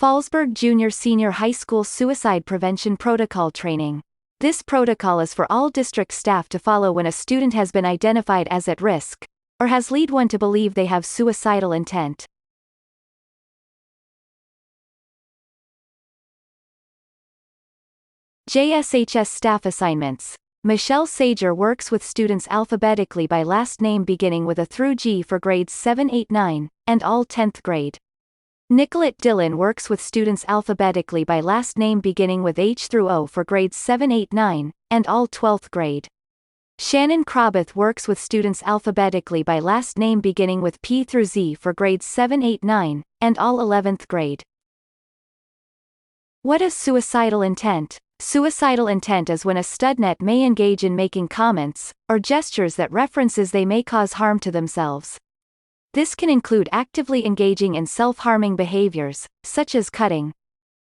Fallsburg Junior Senior High School Suicide Prevention Protocol Training. This protocol is for all district staff to follow when a student has been identified as at risk, or has led one to believe they have suicidal intent. JSHS Staff Assignments. Michelle Sager works with students alphabetically by last name beginning with A through G for grades 7, 8, 9, and all 10th grade. Nicolette Dillon works with students alphabetically by last name beginning with H through O for grades 7, 8, 9, and all 12th grade. Shannon Crobeth works with students alphabetically by last name beginning with P through Z for grades 7, 8, 9, and all 11th grade. What is suicidal intent? Suicidal intent is when a student may engage in making comments, or gestures that references they may cause harm to themselves. This can include actively engaging in self-harming behaviors, such as cutting.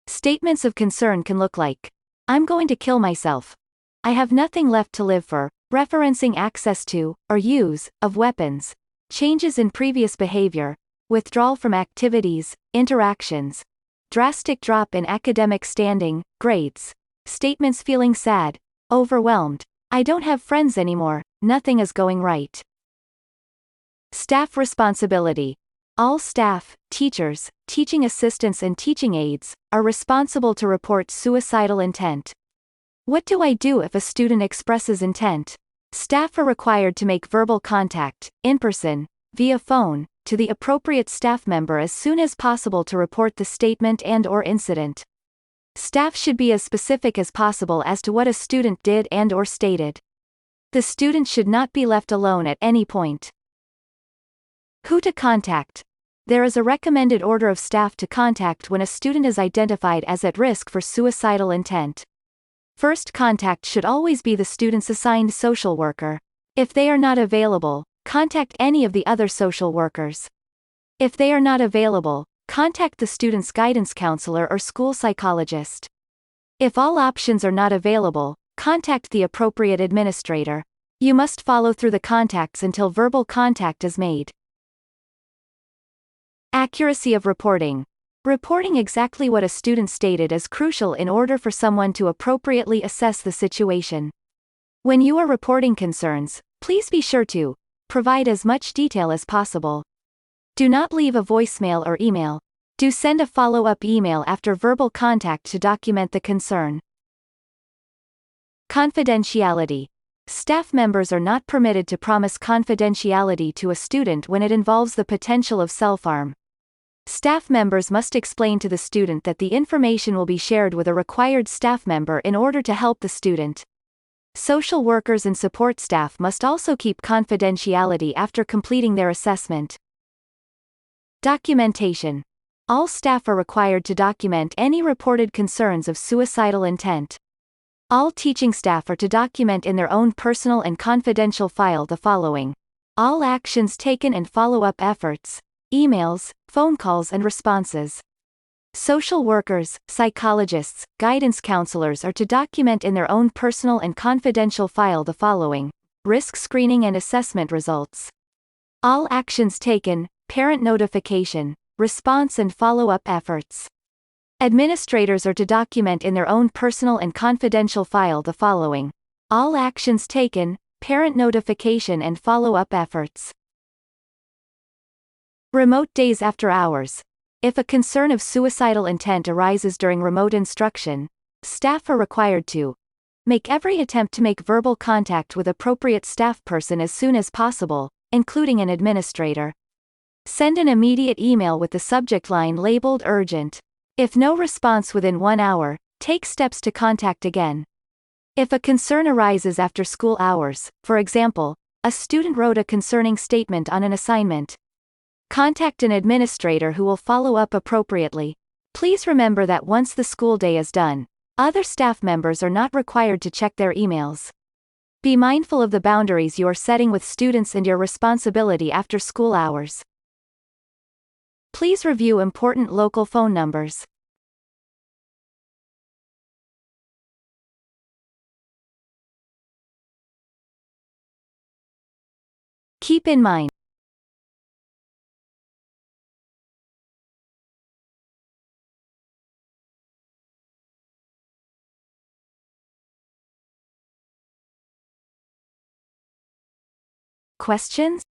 Statements of concern can look like, "I'm going to kill myself. I have nothing left to live for," referencing access to, or use, of weapons, changes in previous behavior, withdrawal from activities, interactions, drastic drop in academic standing, grades, statements feeling sad, overwhelmed, "I don't have friends anymore, nothing is going right." Staff responsibility. All staff, teachers, teaching assistants and teaching aides, are responsible to report suicidal intent. What do I do if a student expresses intent? Staff are required to make verbal contact, in person, via phone, to the appropriate staff member as soon as possible to report the statement and/or incident. Staff should be as specific as possible as to what a student did and/or stated. The student should not be left alone at any point. Who to contact? There is a recommended order of staff to contact when a student is identified as at risk for suicidal intent. First contact should always be the student's assigned social worker. If they are not available, contact any of the other social workers. If they are not available, contact the student's guidance counselor or school psychologist. If all options are not available, contact the appropriate administrator. You must follow through the contacts until verbal contact is made. Accuracy of reporting. Reporting exactly what a student stated is crucial in order for someone to appropriately assess the situation. When you are reporting concerns, please be sure to provide as much detail as possible. Do not leave a voicemail or email. Do send a follow-up email after verbal contact to document the concern. Confidentiality. Staff members are not permitted to promise confidentiality to a student when it involves the potential of self-harm. Staff members must explain to the student that the information will be shared with a required staff member in order to help the student. Social workers and support staff must also keep confidentiality after completing their assessment. Documentation. All staff are required to document any reported concerns of suicidal intent. All teaching staff are to document in their own personal and confidential file the following: all actions taken and follow-up efforts, emails, phone calls and responses. Social workers, psychologists, guidance counselors are to document in their own personal and confidential file the following: risk screening and assessment results. All actions taken, parent notification, response and follow-up efforts. Administrators are to document in their own personal and confidential file the following: all actions taken, parent notification and follow-up efforts. Remote days after hours. If a concern of suicidal intent arises during remote instruction, staff are required to make every attempt to make verbal contact with appropriate staff person as soon as possible, including an administrator. Send an immediate email with the subject line labeled urgent. If no response within 1 hour, take steps to contact again. If a concern arises after school hours, for example, a student wrote a concerning statement on an assignment, contact an administrator who will follow up appropriately. Please remember that once the school day is done, other staff members are not required to check their emails. Be mindful of the boundaries you are setting with students and your responsibility after school hours. Please review important local phone numbers. Keep in mind, Questions?